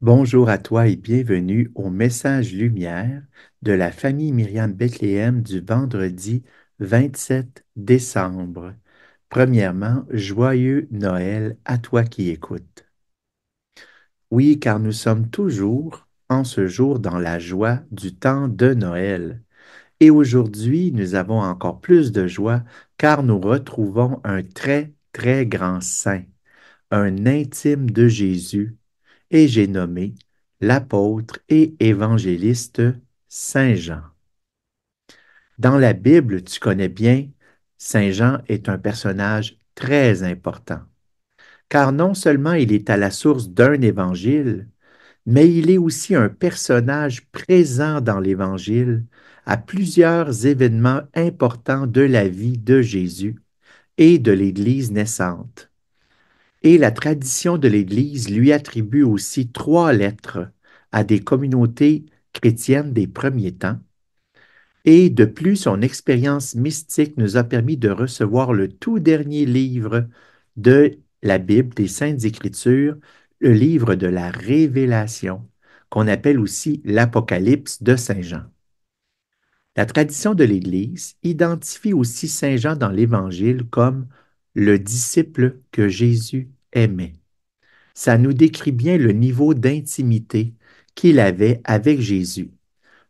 Bonjour à toi et bienvenue au message lumière de la famille Myriam Bethléem du vendredi 27 décembre. Premièrement, joyeux Noël à toi qui écoutes. Oui, car nous sommes toujours en ce jour dans la joie du temps de Noël. Et aujourd'hui, nous avons encore plus de joie car nous retrouvons un très, très grand saint, un intime de Jésus, et j'ai nommé l'apôtre et évangéliste Saint Jean. Dans la Bible, tu connais bien, Saint Jean est un personnage très important, car non seulement il est à la source d'un évangile, mais il est aussi un personnage présent dans l'évangile à plusieurs événements importants de la vie de Jésus et de l'Église naissante. Et la tradition de l'Église lui attribue aussi 3 lettres à des communautés chrétiennes des premiers temps. Et de plus, son expérience mystique nous a permis de recevoir le tout dernier livre de la Bible, des Saintes Écritures, le livre de la Révélation, qu'on appelle aussi l'Apocalypse de Saint Jean. La tradition de l'Église identifie aussi Saint Jean dans l'Évangile comme le disciple que Jésus aimait. Ça nous décrit bien le niveau d'intimité qu'il avait avec Jésus,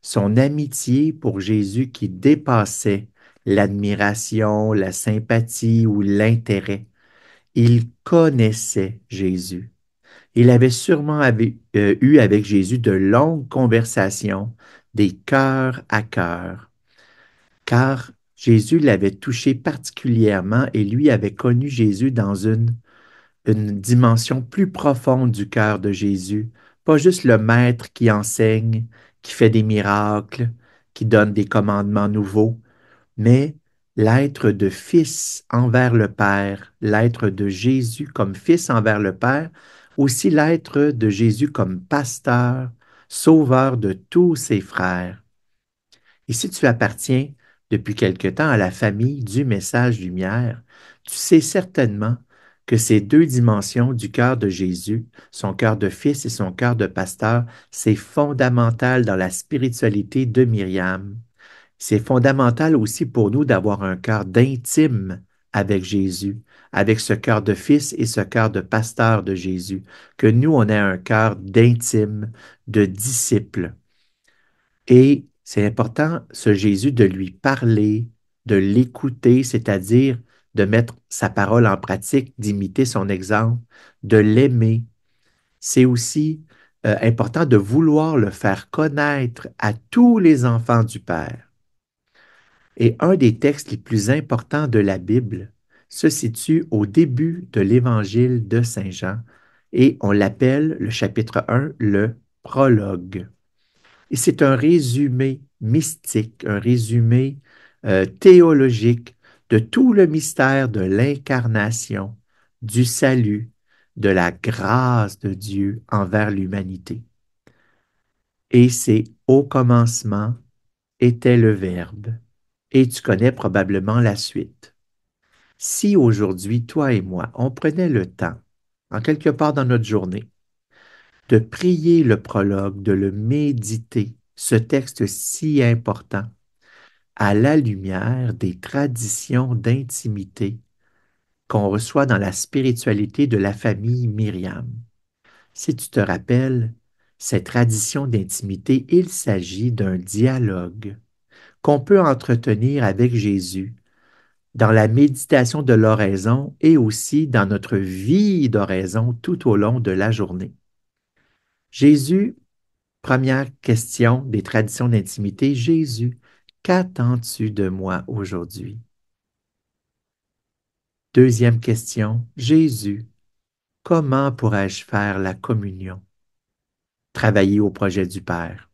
son amitié pour Jésus qui dépassait l'admiration, la sympathie ou l'intérêt. Il connaissait Jésus. Il avait sûrement eu avec Jésus de longues conversations, des cœurs à cœur, car Jésus l'avait touché particulièrement et lui avait connu Jésus dans une dimension plus profonde du cœur de Jésus, pas juste le maître qui enseigne, qui fait des miracles, qui donne des commandements nouveaux, mais l'être de fils envers le Père, l'être de Jésus comme fils envers le Père, aussi l'être de Jésus comme pasteur, sauveur de tous ses frères. Et si tu appartiens depuis quelque temps à la famille du message lumière, tu sais certainement que ces deux dimensions du cœur de Jésus, son cœur de fils et son cœur de pasteur, c'est fondamental dans la spiritualité de Myriam. C'est fondamental aussi pour nous d'avoir un cœur d'intime avec Jésus, avec ce cœur de fils et ce cœur de pasteur de Jésus, que nous, on ait un cœur d'intime, de disciple. Et c'est important, ce Jésus, de lui parler, de l'écouter, c'est-à-dire de mettre sa parole en pratique, d'imiter son exemple, de l'aimer. C'est aussi important de vouloir le faire connaître à tous les enfants du Père. Et un des textes les plus importants de la Bible se situe au début de l'Évangile de Saint Jean et on l'appelle, le chapitre 1, le prologue. Et c'est un résumé mystique, un résumé théologique de tout le mystère de l'incarnation, du salut, de la grâce de Dieu envers l'humanité. Et c'est au commencement était le Verbe. Et tu connais probablement la suite. Si aujourd'hui, toi et moi, on prenait le temps, en quelque part dans notre journée, de prier le prologue, de le méditer, ce texte si important, à la lumière des traditions d'intimité qu'on reçoit dans la spiritualité de la famille Myriam. Si tu te rappelles, cette tradition d'intimité, il s'agit d'un dialogue qu'on peut entretenir avec Jésus dans la méditation de l'oraison et aussi dans notre vie d'oraison tout au long de la journée. Jésus, première question des traditions d'intimité, Jésus, qu'attends-tu de moi aujourd'hui? Deuxième question, Jésus, comment pourrais-je faire la communion? Travailler au projet du Père.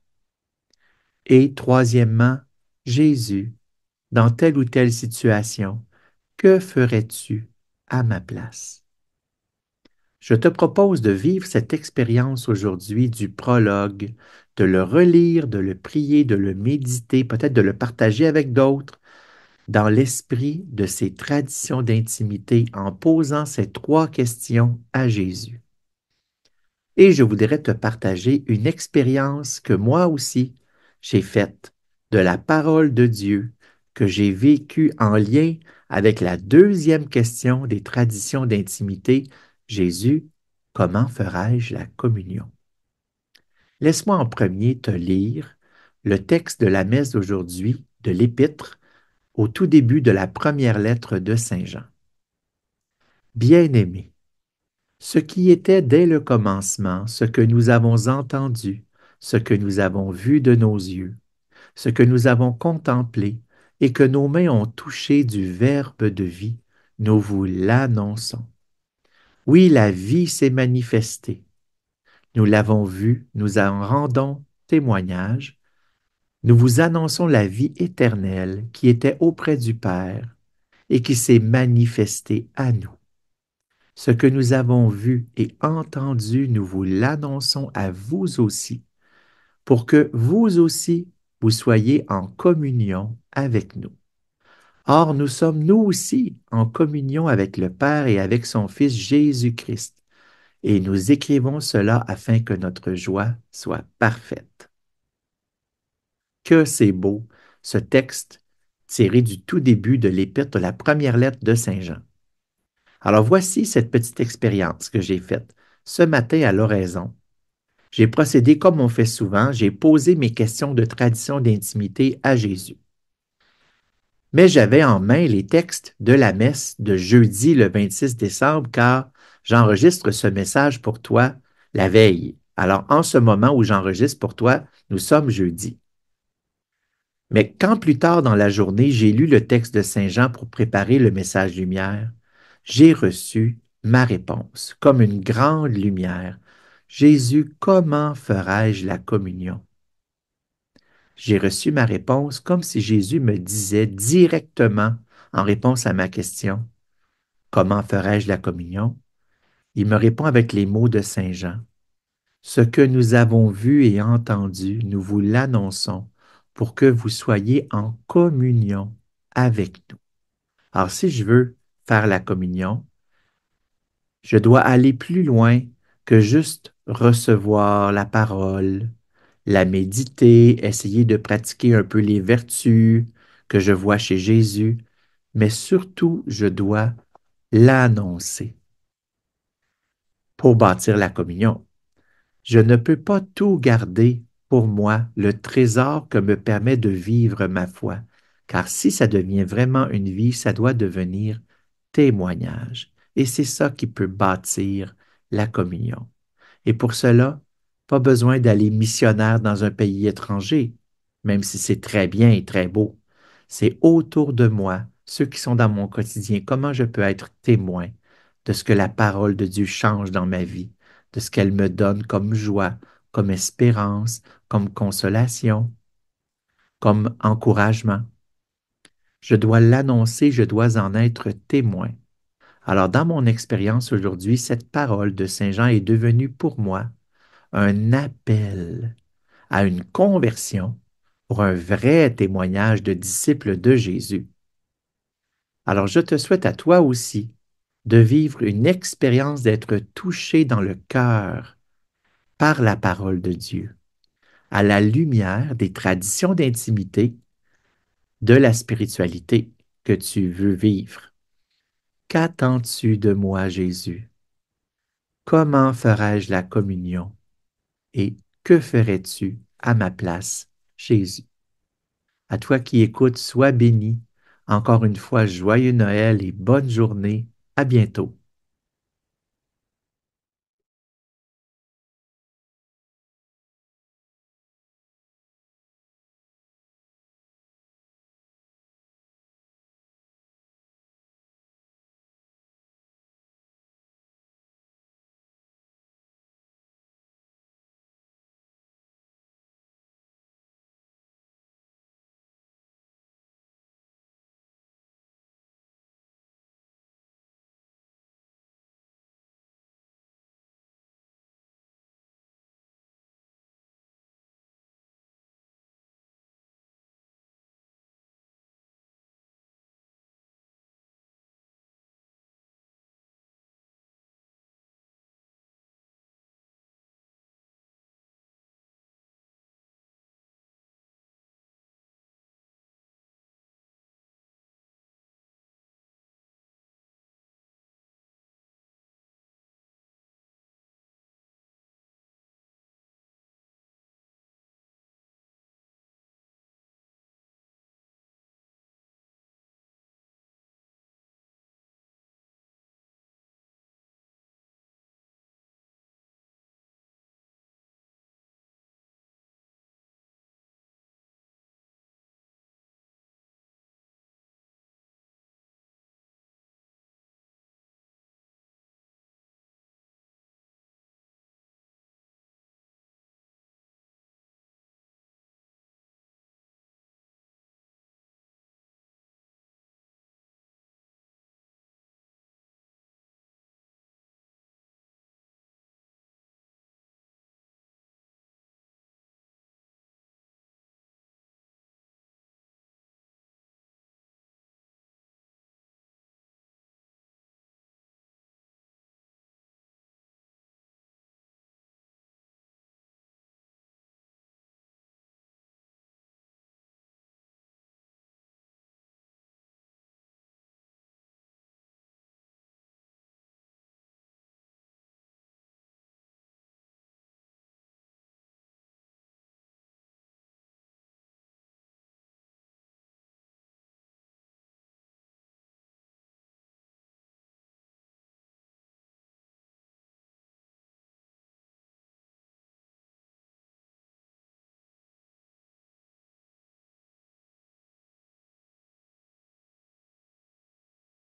Et troisièmement, Jésus, dans telle ou telle situation, que ferais-tu à ma place? Je te propose de vivre cette expérience aujourd'hui du prologue, de le relire, de le prier, de le méditer, peut-être de le partager avec d'autres, dans l'esprit de ces traditions d'intimité en posant ces 3 questions à Jésus. Et je voudrais te partager une expérience que moi aussi j'ai faite de la parole de Dieu, que j'ai vécue en lien avec la deuxième question des traditions d'intimité. Jésus, comment ferai-je la communion? Laisse-moi en premier te lire le texte de la messe d'aujourd'hui de l'Épître au tout début de la première lettre de Saint Jean. Bien-aimés, ce qui était dès le commencement, ce que nous avons entendu, ce que nous avons vu de nos yeux, ce que nous avons contemplé et que nos mains ont touché du Verbe de vie, nous vous l'annonçons. Oui, la vie s'est manifestée. Nous l'avons vue, nous en rendons témoignage. Nous vous annonçons la vie éternelle qui était auprès du Père et qui s'est manifestée à nous. Ce que nous avons vu et entendu, nous vous l'annonçons à vous aussi, pour que vous aussi, vous soyez en communion avec nous. Or, nous sommes nous aussi en communion avec le Père et avec son Fils Jésus-Christ, et nous écrivons cela afin que notre joie soit parfaite. Que c'est beau, ce texte tiré du tout début de l'Épître, de la première lettre de Saint Jean. Alors voici cette petite expérience que j'ai faite. Ce matin à l'oraison, j'ai procédé comme on fait souvent, j'ai posé mes questions de tradition d'intimité à Jésus. Mais j'avais en main les textes de la messe de jeudi le 26 décembre car j'enregistre ce message pour toi la veille. Alors en ce moment où j'enregistre pour toi, nous sommes jeudi. Mais quand plus tard dans la journée, j'ai lu le texte de Saint Jean pour préparer le message lumière, j'ai reçu ma réponse comme une grande lumière. Jésus, comment ferai-je la communion? J'ai reçu ma réponse comme si Jésus me disait directement en réponse à ma question, comment ferai-je la communion? Il me répond avec les mots de Saint Jean. Ce que nous avons vu et entendu, nous vous l'annonçons pour que vous soyez en communion avec nous. Alors, si je veux faire la communion, je dois aller plus loin que juste recevoir la parole, la méditer, essayer de pratiquer un peu les vertus que je vois chez Jésus, mais surtout, je dois l'annoncer pour bâtir la communion. Je ne peux pas tout garder pour moi, le trésor que me permet de vivre ma foi, car si ça devient vraiment une vie, ça doit devenir témoignage. Et c'est ça qui peut bâtir la communion. Et pour cela, pas besoin d'aller missionnaire dans un pays étranger, même si c'est très bien et très beau. C'est autour de moi, ceux qui sont dans mon quotidien, comment je peux être témoin de ce que la parole de Dieu change dans ma vie, de ce qu'elle me donne comme joie, comme espérance, comme consolation, comme encouragement. Je dois l'annoncer, je dois en être témoin. Alors, dans mon expérience aujourd'hui, cette parole de Saint Jean est devenue pour moi un appel à une conversion pour un vrai témoignage de disciple de Jésus. Alors, je te souhaite à toi aussi de vivre une expérience d'être touché dans le cœur par la parole de Dieu, à la lumière des traditions d'intimité de la spiritualité que tu veux vivre. Qu'attends-tu de moi, Jésus? Comment ferai-je la communion? Et que ferais-tu à ma place, Jésus? À toi qui écoutes, sois béni. Encore une fois, joyeux Noël et bonne journée. À bientôt.